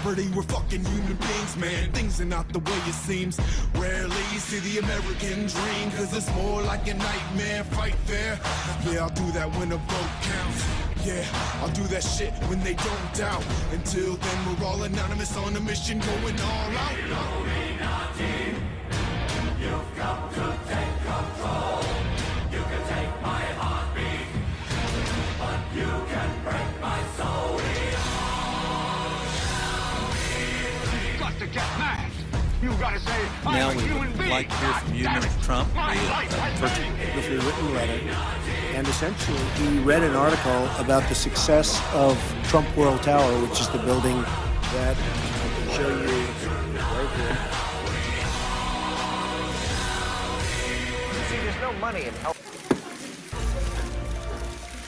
property, we're fucking human beings, man. Things are not the way it seems. Rarely you see the American dream, cause it's more like a nightmare. Fight fair, yeah, I'll do that when a vote counts. Yeah, I'll do that shit when they don't doubt. Until then, we're all anonymous on a mission, going all out. Illuminati, you've come to take control. You can take my heartbeat, but you can break my soul. You've got to get mad. You gotta say, Now I'm a we human would being. like to hear from you, Mr. Trump. With a written letter, and essentially he read an article about the success of Trump World Tower, which is the building that I can show you right here. See, there's no money in health.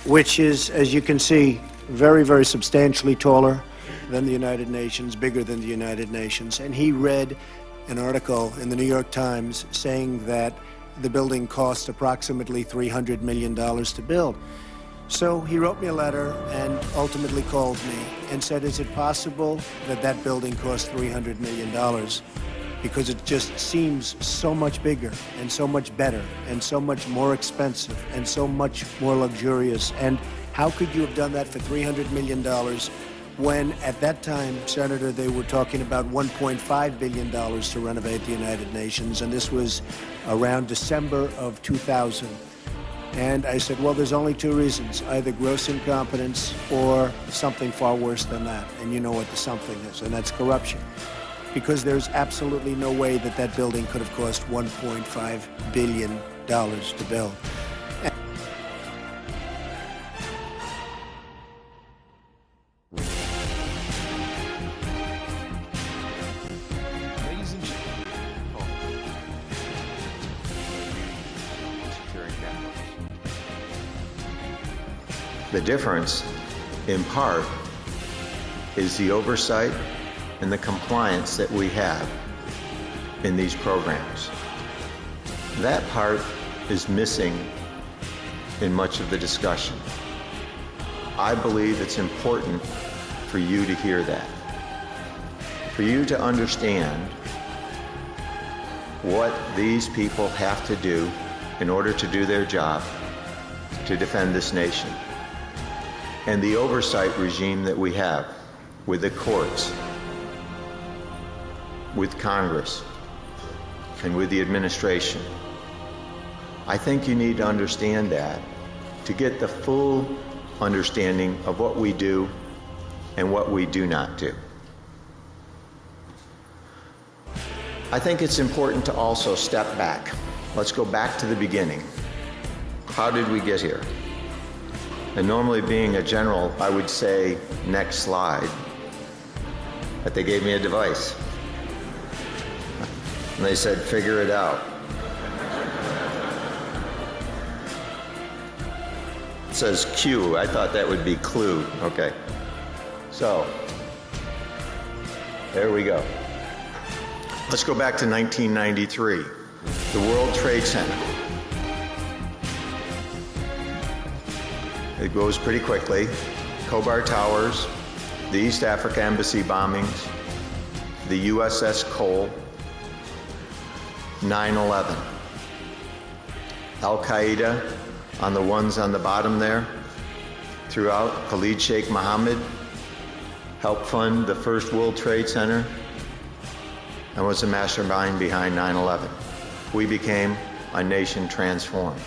Which is, as you can see, very, very substantially taller than the United Nations, bigger than the United Nations. And he read an article in the New York Times saying that the building cost approximately $300 million to build. So he wrote me a letter and ultimately called me and said, is it possible that that building cost $300 million? Because it just seems so much bigger and so much better and so much more expensive and so much more luxurious. And how could you have done that for $300 million when at that time, Senator, they were talking about $1.5 billion to renovate the United Nations, and this was around December of 2000. And I said, well, there's only two reasons, either gross incompetence or something far worse than that. And you know what the something is, and that's corruption. Because there's absolutely no way that that building could have cost $1.5 billion to build. The difference, in part, is the oversight and the compliance that we have in these programs. That part is missing in much of the discussion. I believe it's important for you to hear that, for you to understand what these people have to do in order to do their job to defend this nation. And the oversight regime that we have with the courts, with Congress, and with the administration. I think you need to understand that to get the full understanding of what we do and what we do not do. I think it's important to also step back. Let's go back to the beginning. How did we get here? And normally, being a general, I would say, next slide. But they gave me a device. And they said, figure it out. It says Q. I thought that would be clue. Okay. So, there we go. Let's go back to 1993, the World Trade Center. It goes pretty quickly. Khobar Towers, the East Africa Embassy bombings, the USS Cole, 9/11. Al-Qaeda on the ones on the bottom there, throughout. Khalid Sheikh Mohammed helped fund the first World Trade Center and was the mastermind behind 9/11. We became a nation transformed.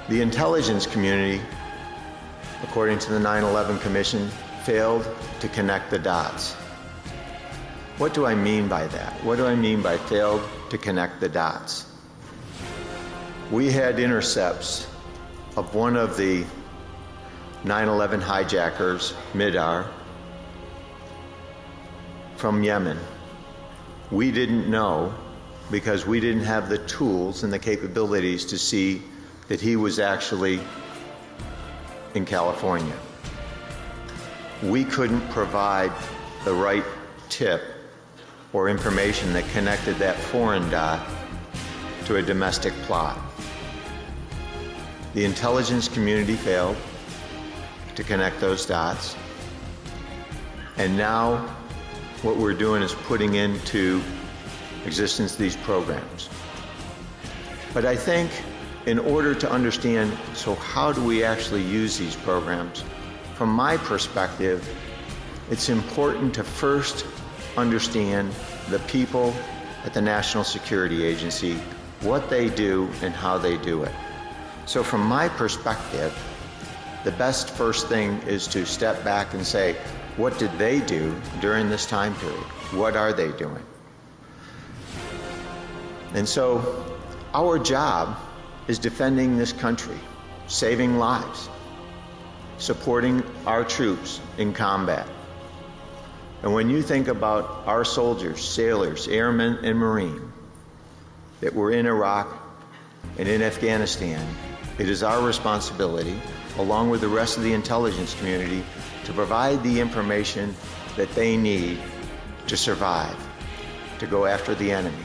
The intelligence community, according to the 9/11 Commission, failed to connect the dots. What do I mean by that? What do I mean by failed to connect the dots? We had intercepts of one of the 9/11 hijackers, Midar, from Yemen. We didn't know because we didn't have the tools and the capabilities to see that he was actually in California. We couldn't provide the right tip or information that connected that foreign dot to a domestic plot. The intelligence community failed to connect those dots, and now what we're doing is putting into existence these programs. But I think in order to understand, so how do we actually use these programs? From my perspective, it's important to first understand the people at the National Security Agency, what they do and how they do it. So from my perspective, the best first thing is to step back and say, what did they do during this time period? What are they doing? And so our job is defending this country, saving lives, supporting our troops in combat. And when you think about our soldiers, sailors, airmen, and Marine that were in Iraq and in Afghanistan, it is our responsibility, along with the rest of the intelligence community, to provide the information that they need to survive, to go after the enemy.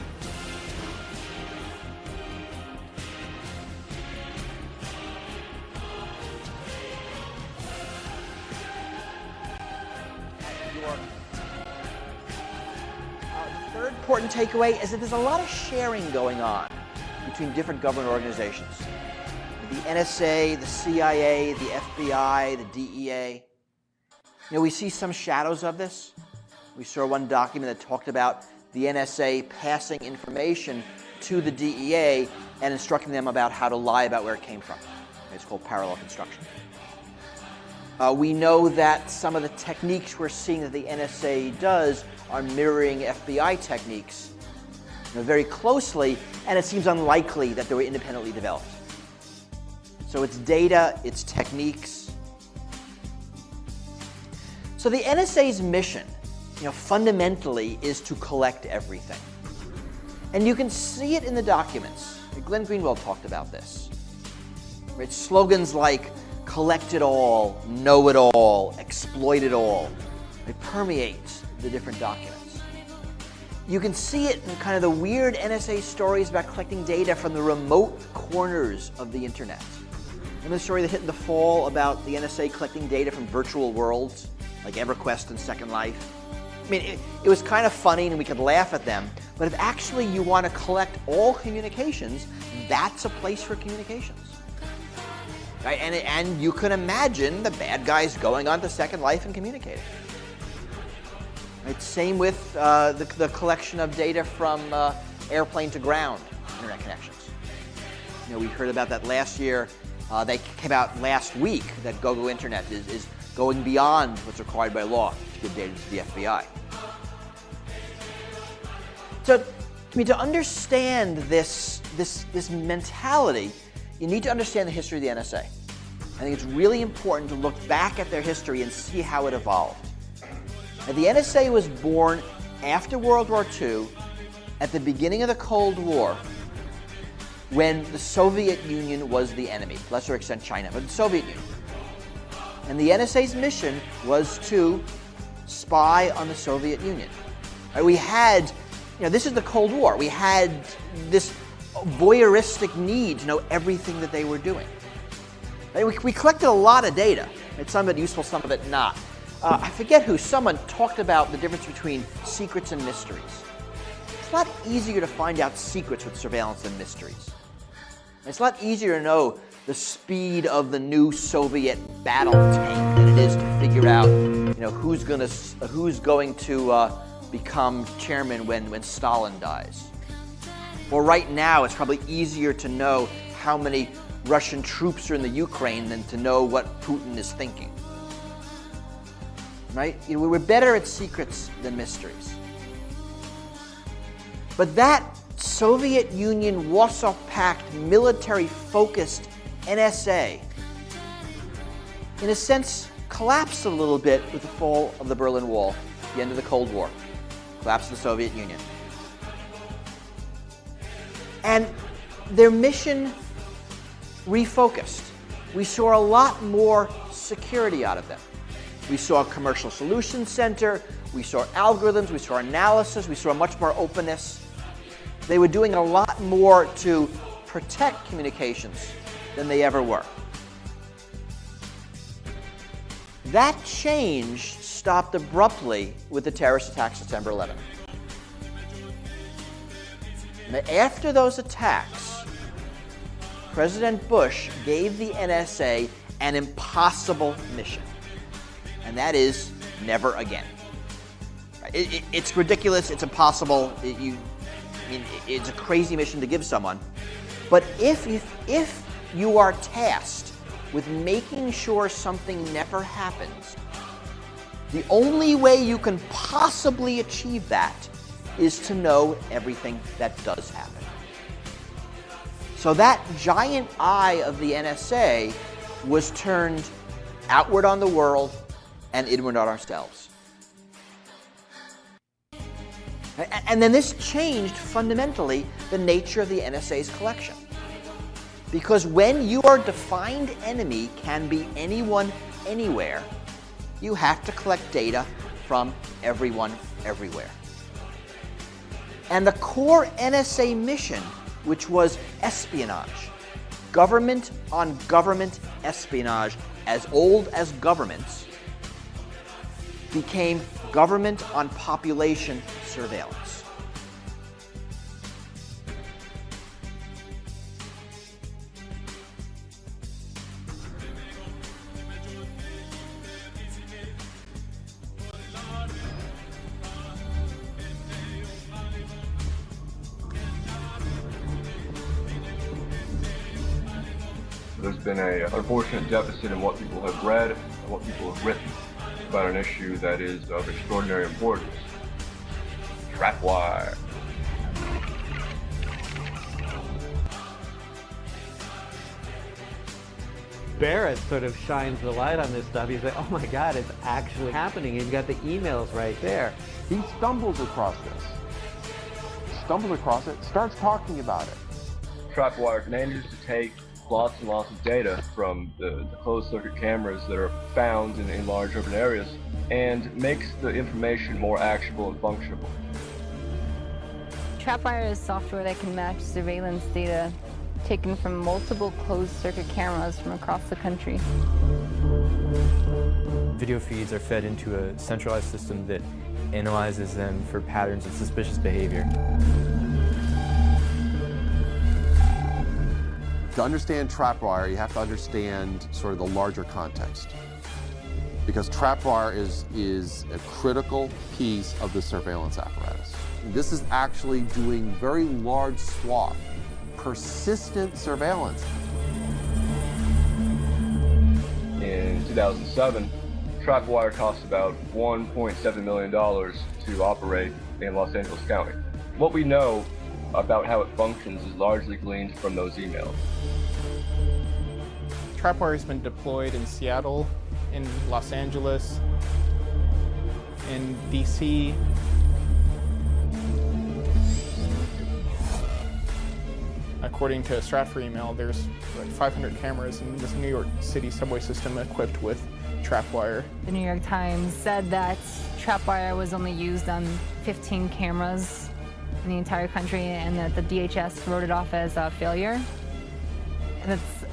The third important takeaway is that there's a lot of sharing going on between different government organizations. The NSA, the CIA, the FBI, the DEA. You know, we see some shadows of this. We saw one document that talked about the NSA passing information to the DEA and instructing them about how to lie about where it came from. It's called parallel construction. We know that some of the techniques we're seeing that the NSA does are mirroring FBI techniques, you know, very closely, and it seems unlikely that they were independently developed. So it's data, it's techniques. So the NSA's mission, you know, fundamentally is to collect everything. And you can see it in the documents. Glenn Greenwald talked about this. Right? Slogans like collect it all, know it all, exploit it all. It permeates the different documents. You can see it in kind of the weird NSA stories about collecting data from the remote corners of the internet. Remember the story that hit in the fall about the NSA collecting data from virtual worlds, like EverQuest and Second Life? I mean, it was kind of funny and we could laugh at them, but if actually you want to collect all communications, that's a place for communications. Right? And you can imagine the bad guys going on to Second Life and communicating. Right? Same with the collection of data from airplane to ground internet connections. You know, we heard about that last year. They came out last week that GoGo Internet is going beyond what's required by law to give data to the FBI. So, to understand this mentality, you need to understand the history of the NSA. I think it's really important to look back at their history and see how it evolved. Now, the NSA was born after World War II, at the beginning of the Cold War, when the Soviet Union was the enemy, to a lesser extent China, but the Soviet Union. And the NSA's mission was to spy on the Soviet Union. Right, we had, you know, this is the Cold War. We had this voyeuristic need to know everything that they were doing. Right, we collected a lot of data. Right, some of it useful, some of it not. I forget who, someone talked about the difference between secrets and mysteries. It's a lot easier to find out secrets with surveillance than mysteries. It's a lot easier to know the speed of the new Soviet battle tank than it is to figure out, you know, who's going to become chairman when Stalin dies. Or right now, it's probably easier to know how many Russian troops are in the Ukraine than to know what Putin is thinking. Right? You know, we're better at secrets than mysteries. But that Soviet Union, Warsaw Pact, military-focused NSA, in a sense, collapsed a little bit with the fall of the Berlin Wall, the end of the Cold War, collapse of the Soviet Union. And their mission refocused. We saw a lot more security out of them. We saw a commercial solutions center, we saw algorithms, we saw analysis, we saw much more openness. They were doing a lot more to protect communications than they ever were. That change stopped abruptly with the terrorist attacks September 11th. After those attacks, President Bush gave the NSA an impossible mission, and that is never again. It's ridiculous. It's impossible. It's a crazy mission to give someone. But if you are tasked with making sure something never happens, the only way you can possibly achieve that is to know everything that does happen. So that giant eye of the NSA was turned outward on the world and inward on ourselves. And then this changed fundamentally the nature of the NSA's collection. Because when your defined enemy can be anyone, anywhere, you have to collect data from everyone, everywhere. And the core NSA mission, which was espionage, government on government espionage as old as governments, became government on population surveillance. There's been an unfortunate deficit in what people have read and what people have written about an issue that is of extraordinary importance. Trapwire. Barrett sort of shines the light on this stuff. He's like, oh my God, it's actually happening. You've got the emails right there. He stumbles across this. Stumbles across it, starts talking about it. Trapwire manages to take lots and lots of data from the closed circuit cameras that are found in large urban areas and makes the information more actionable and functional. Trapwire is software that can match surveillance data taken from multiple closed circuit cameras from across the country. Video feeds are fed into a centralized system that analyzes them for patterns of suspicious behavior. To understand Trapwire, you have to understand sort of the larger context. Because Trapwire is a critical piece of the surveillance apparatus. This is actually doing very large swath, persistent surveillance. In 2007, Trapwire cost about $1.7 million to operate in Los Angeles County. What we know about how it functions is largely gleaned from those emails. Trapwire has been deployed in Seattle, in Los Angeles, in DC. According to a Stratfor email, there's like 500 cameras in this New York City subway system equipped with Trapwire. The New York Times said that Trapwire was only used on 15 cameras in the entire country and that the DHS wrote it off as a failure. And it's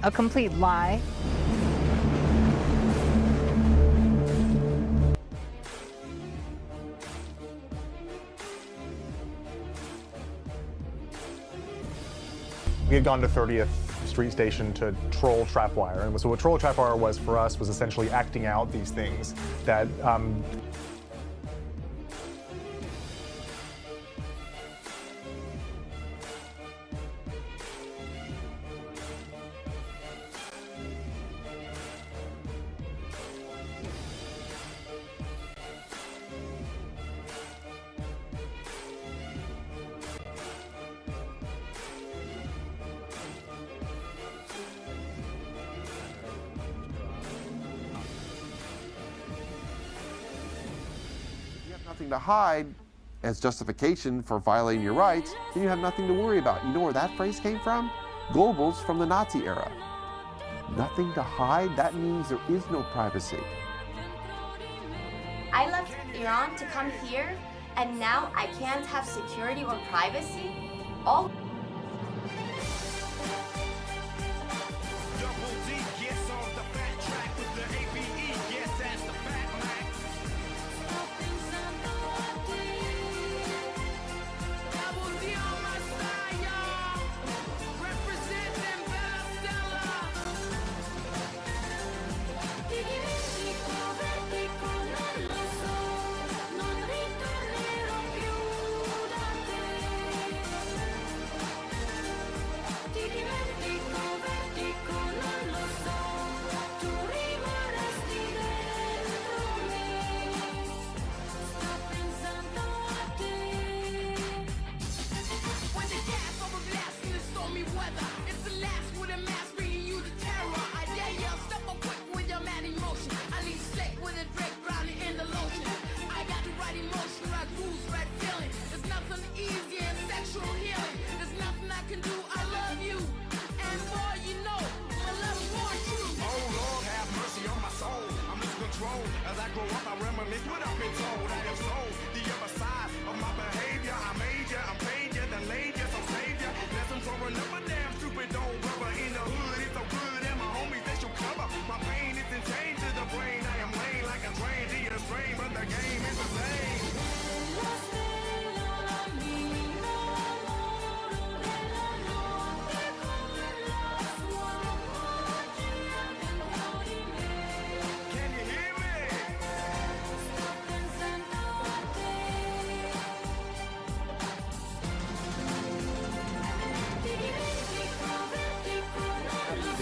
a complete lie. We had gone to 30th Street Station to troll Trapwire. And so what troll Trapwire was for us was essentially acting out these things that to hide as justification for violating your rights, then you have nothing to worry about. You know where that phrase came from? Goebbels from the Nazi era. Nothing to hide? That means there is no privacy. I left Iran to come here, and now I can't have security or privacy? All Double D gets on the fat track with the ABE, yes, that's the fat Mac.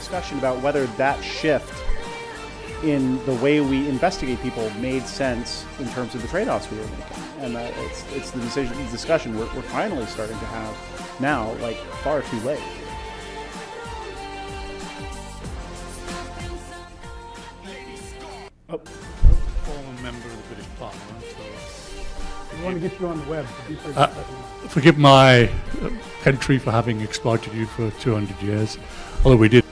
discussion about whether that shift in the way we investigate people made sense in terms of the trade-offs we were making. And it's the discussion we're finally starting to have now, like far too late. Oh. Former member of the British Parliament. We want to get you on the web. Forgive my country for having exploited you for 200 years, although we did.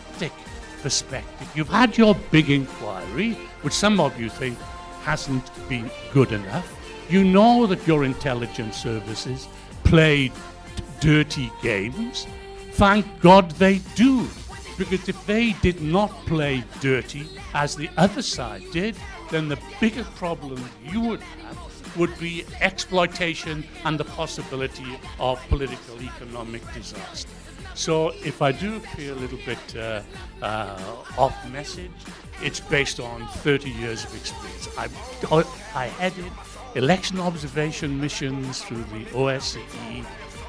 Perspective. You've had your big inquiry, which some of you think hasn't been good enough. You know that your intelligence services played dirty games. Thank God they do, because if they did not play dirty as the other side did, then the bigger problem you would have would be exploitation and the possibility of political economic disaster. So if I do appear a little bit off message, it's based on 30 years of experience. I headed election observation missions through the OSCE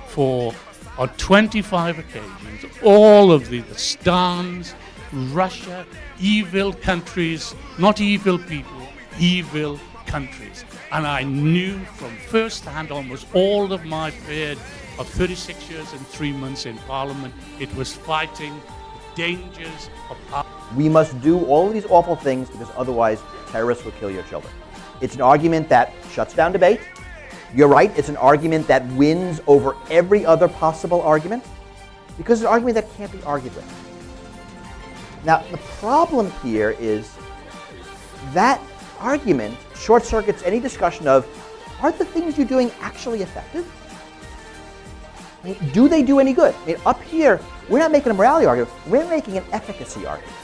for, on 25 occasions, all of the Stans, Russia, evil countries, not evil people, evil countries. And I knew from first hand, almost all of my period of 36 years and 3 months in Parliament, it was fighting the dangers of... We must do all of these awful things because otherwise terrorists will kill your children. It's an argument that shuts down debate. You're right, it's an argument that wins over every other possible argument because it's an argument that can't be argued with. Now, the problem here is that argument short circuits any discussion of, are the things you're doing actually effective? I mean, do they do any good? I mean, up here, we're not making a morality argument, we're making an efficacy argument.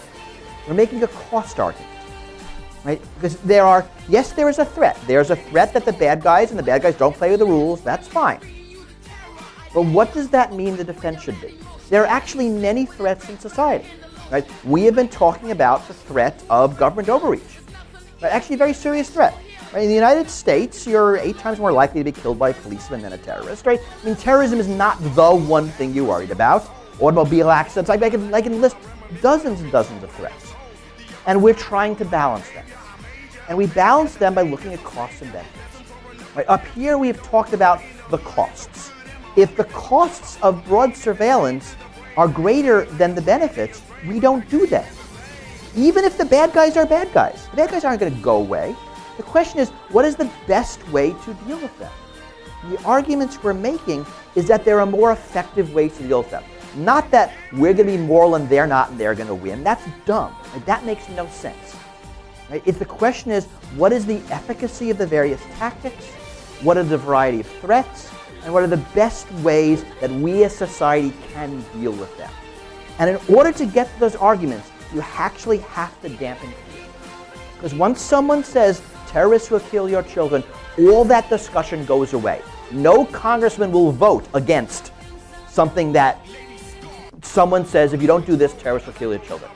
We're making a cost argument, right? Because yes, there is a threat. There's a threat that the bad guys don't play with the rules, that's fine. But what does that mean the defense should be? There are actually many threats in society, right? We have been talking about the threat of government overreach. Actually a very serious threat. Right? In the United States, you're 8 times more likely to be killed by a policeman than a terrorist, right? I mean, terrorism is not the one thing you're worried about. Automobile accidents, I can list dozens and dozens of threats. And we're trying to balance them. And we balance them by looking at costs and benefits. Right? Up here, we have talked about the costs. If the costs of broad surveillance are greater than the benefits, we don't do that. Even if the bad guys are bad guys. The bad guys aren't going to go away. The question is, what is the best way to deal with them? The arguments we're making is that there are more effective ways to deal with them. Not that we're going to be moral and they're not and they're going to win. That's dumb. Right? That makes no sense. Right? If the question is, what is the efficacy of the various tactics? What are the variety of threats? And what are the best ways that we as society can deal with them? And in order to get to those arguments, you actually have to dampen fear. Because once someone says, terrorists will kill your children, all that discussion goes away. No congressman will vote against something that someone says, if you don't do this, terrorists will kill your children.